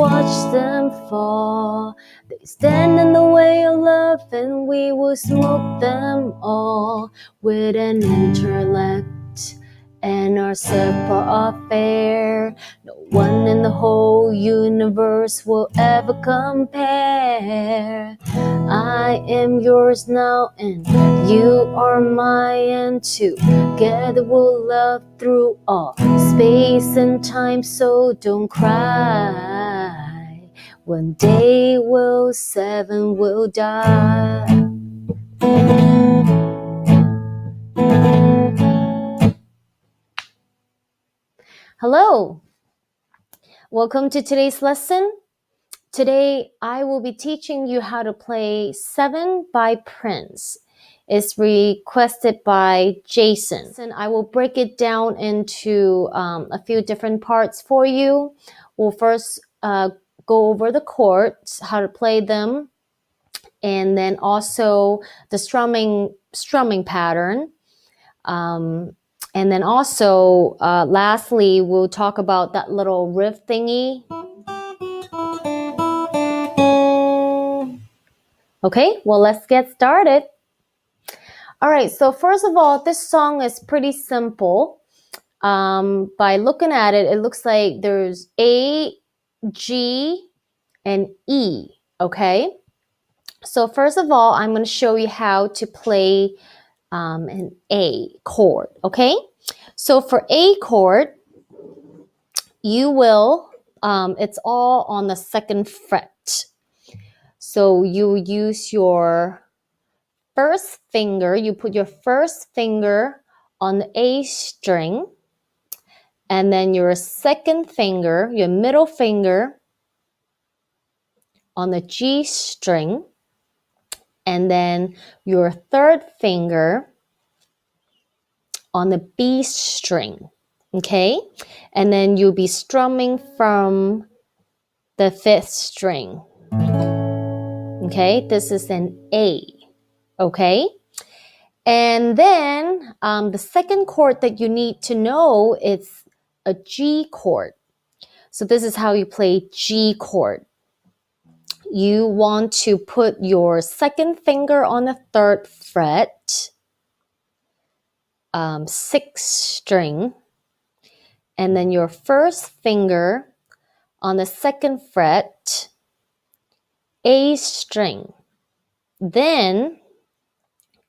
watch them fall. They stand in the way of love, and we will smoke them all with an intellect and our separate affair. No one in the whole universe will ever compare. I am yours now, and you are mine, and together we'll love through all space and time. So don't cry. One day we'll seven will die. Hello, welcome to today's lesson. Today I will be teaching you how to play 7 by Prince. It's requested by Jason. And I will break it down into a few different parts for you. We'll first go over the chords, how to play them, and then also the strumming pattern. And then also, lastly, we'll talk about that little riff thingy. Okay, well, let's get started. All right, so first of all, this song is pretty simple. By looking at it, it looks like there's A, G, and E, okay? So first of all, I'm going to show you how to play an A chord, okay? So for A chord, you will, it's all on the 2nd fret. So you use your first finger, you put your first finger on the A string, and then your second finger, your middle finger, on the G string, and then your third finger on the B string, okay? And then you'll be strumming from the 5th string, okay? This is an A, okay? And then the second chord that you need to know is a G chord. So this is how you play G chord. You want to put your second finger on the 3rd fret, 6th string, and then your first finger on the 2nd fret, A string. Then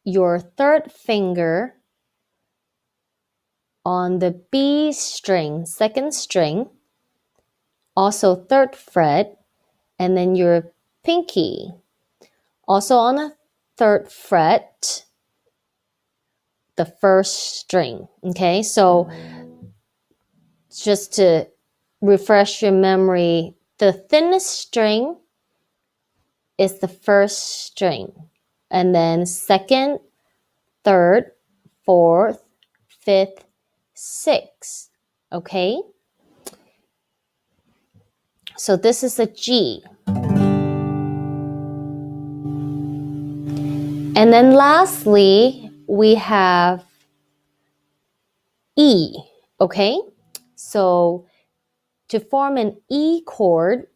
your third finger on the B string, 2nd string, also 3rd fret, and then your pinky, also on the 3rd fret, the 1st string, okay? So just to refresh your memory, the thinnest string is the 1st string, and then 2nd, 3rd, 4th, 5th, 6th, okay? So this is a G. And then lastly, we have E, okay? So to form an E chord,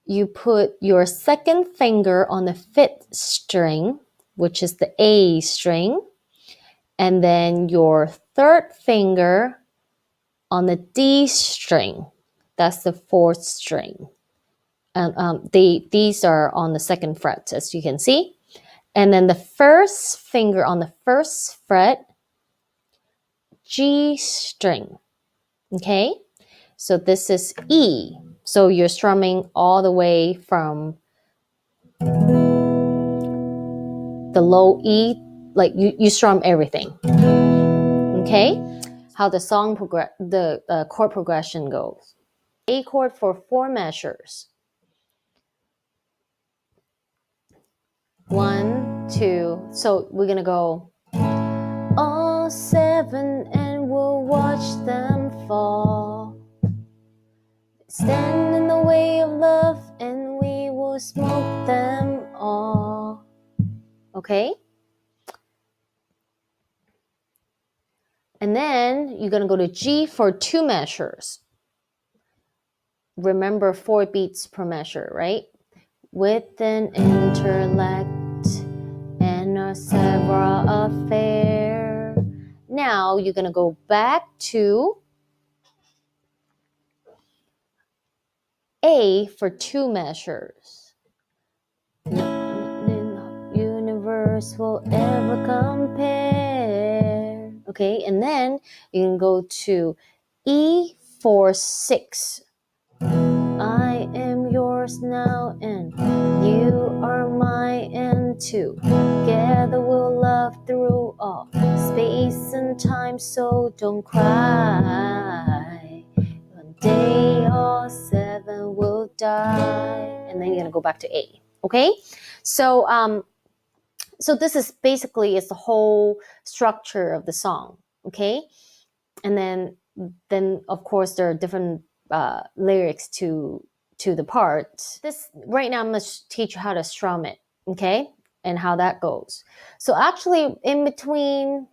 you put your second finger on the 5th string, which is the A string, and then your third finger on the D string. That's the 4th string. And these are on the 2nd fret, as you can see. And then the first finger on the 1st fret, G string. Okay? So this is E. So you're strumming all the way from the low E, like you strum everything. Okay? How the song the chord progression goes. A chord for 4 measures. 1, 2. So we're gonna go all 7, and we'll watch them fall. Stand in the way of love, and we will smoke them all. Okay? And then you're gonna go to G for 2 measures. remember 4 beats per measure, right? With an intellect and a several affair. Now you're going to go back to A for 2 measures. Universe will ever compare. Okay, and then you can go to E for 6. I am yours now and you are mine, and together we'll love through all space and time, so don't cry. One day all 7 will die. And then you're gonna go back to A. Okay, so so this is basically it's the whole structure of the song. Okay, and then of course there are different lyrics to the part. This right now I'm going to teach you how to strum it, okay, and how that goes. So actually in between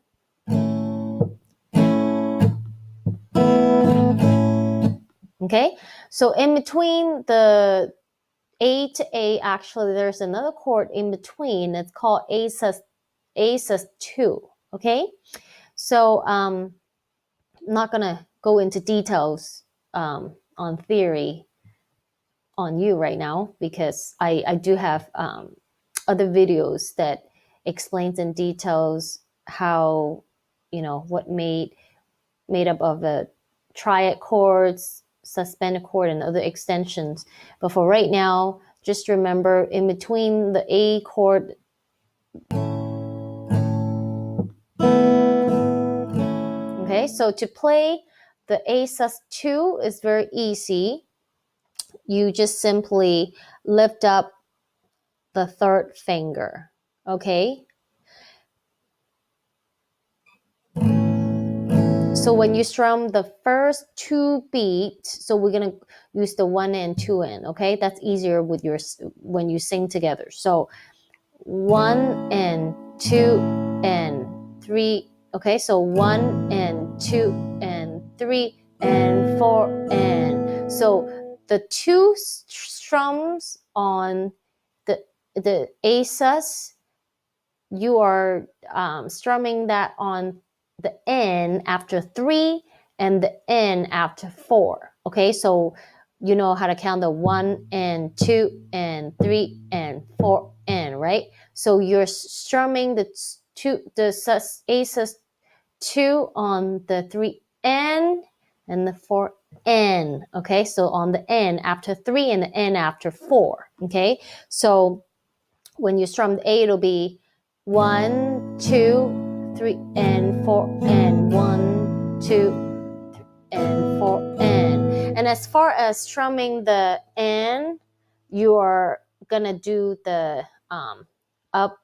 okay, so in between the A to A, actually there's another chord in between. It's called A sus 2. Okay, so I'm not gonna go into details on theory on you right now because I do have other videos that explains in details how, you know, what made up of the triad chords, suspended chord, and other extensions. But for right now, just remember in between the A chord, okay, so to play the A sus 2 is very easy. You just simply lift up the 3rd finger, okay? So when you strum the first 2 beats, so we're gonna use the 1 and 2 in, okay? That's easier with your when you sing together. So 1 and 2 and 3, okay? So 1 and 2 and 3 and 4 and so the 2 strums on the A sus, you are strumming that on the N after 3 and the N after 4. Okay, so you know how to count the 1 and 2 and 3 and 4 and, right? So you're strumming the A sus 2 on the 3 N and the 4 N. Okay, so on the N after 3 and the N after 4. Okay, so when you strum the A, it'll be 1, 2, 3, and 4, and 1, 2, 3, and 4, and as far as strumming the N, you are gonna do the up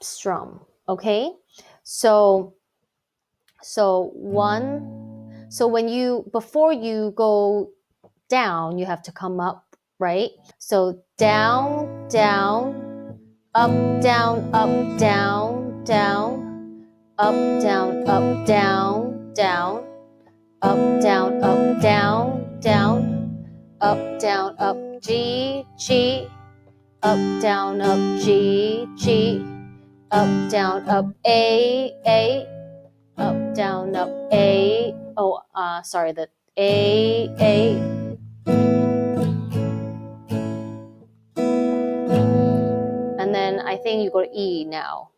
strum, okay? So when you before you go down, you have to come up, right? So down, down, up, down, up, down, down, up, down, up, down, down, up, down, up, down, down, up, down, up, G, G, up, down, up, G, G, up, down, up, A, up, down, up, A. Oh, sorry, the A. And then I think you go to E now.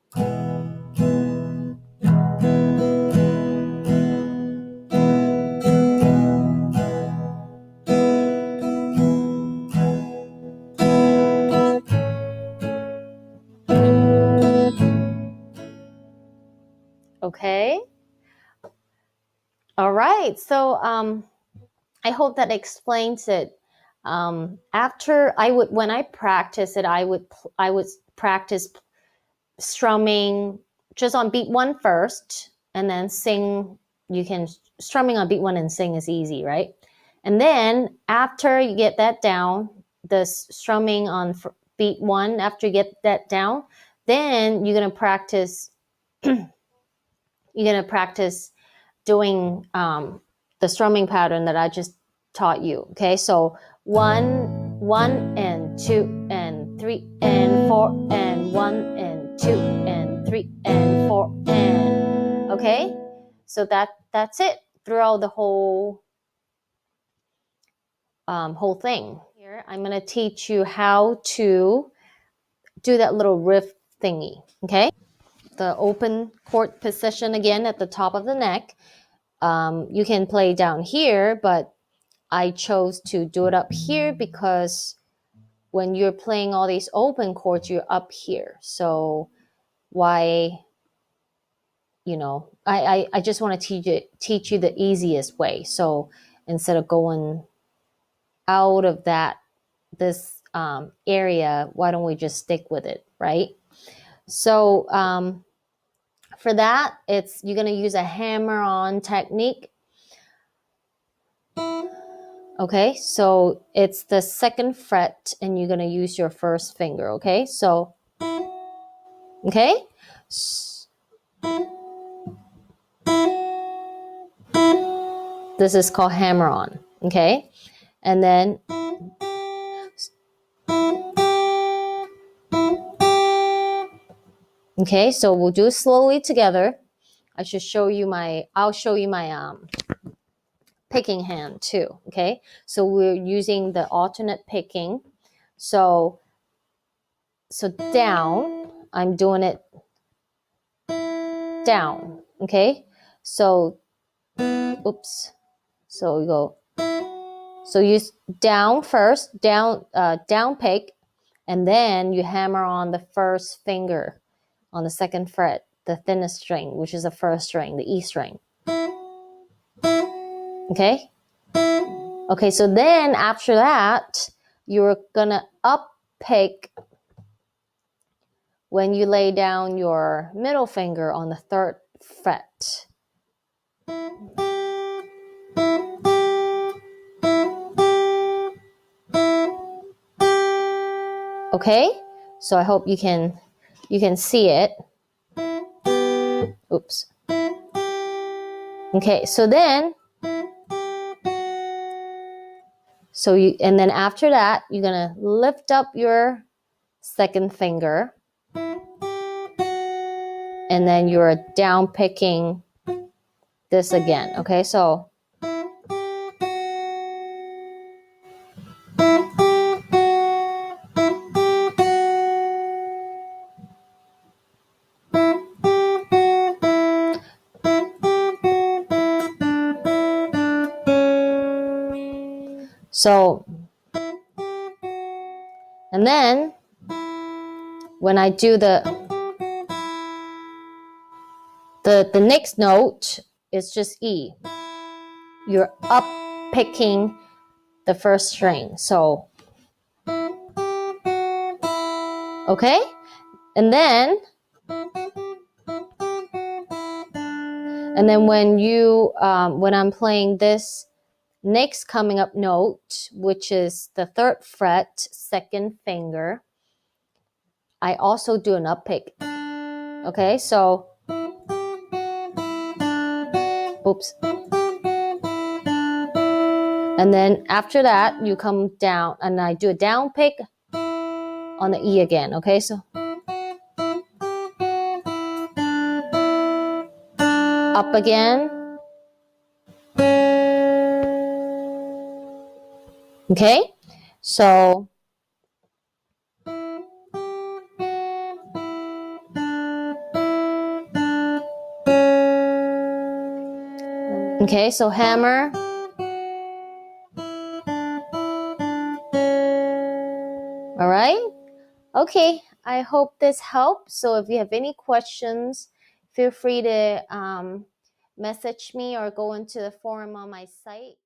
Okay. All right. So I hope that explains it. After when I practice it, I would practice strumming just on beat 1 first, and then sing. You can strumming on beat 1 and sing is easy, right? And then after you get that down, the strumming on beat 1. After you get that down, then you're gonna practice. You're gonna practice doing the strumming pattern that I just taught you. Okay, so 1, 1 and 2 and 3 and 4 and 1 and 2 and 3 and 4 and, okay, so that's it throughout the whole thing. Here I'm going to teach you how to do that little riff thingy. Okay, the open chord position again at the top of the neck. You can play down here, but I chose to do it up here because when you're playing all these open chords, you're up here. So why, you know, I just want to teach you the easiest way. So instead of going out of this area, why don't we just stick with it, right? So for that, you're going to use a hammer-on technique. Okay, so it's the 2nd fret and you're going to use your 1st finger, okay? So, okay? This is called hammer-on, okay? And then, okay, so we'll do it slowly together. I'll show you my picking hand too, okay? So we're using the alternate picking. So down, I'm doing it down, okay? So, oops. So we go, so you down first, down pick, and then you hammer on the 1st finger on the 2nd fret, the thinnest string, which is the 1st string, the E string. Okay? Okay, so then after that, you're gonna up pick when you lay down your middle finger on the 3rd fret. Okay? So I hope you can see it. Oops. Okay, so then and then after that, you're gonna lift up your 2nd finger, and then you're down picking this again. Okay, so and then when I do the next note, it's just E. You're up picking the 1st string. So, okay? And then when I'm playing this next coming up note, which is the 3rd fret, 2nd finger, I also do an up pick. Okay, so, oops. And then after that, you come down, and I do a down pick on the E again. Okay, so up again. Okay, so okay, so hammer. All right. Okay, I hope this helps. So if you have any questions, feel free to message me or go into the forum on my site.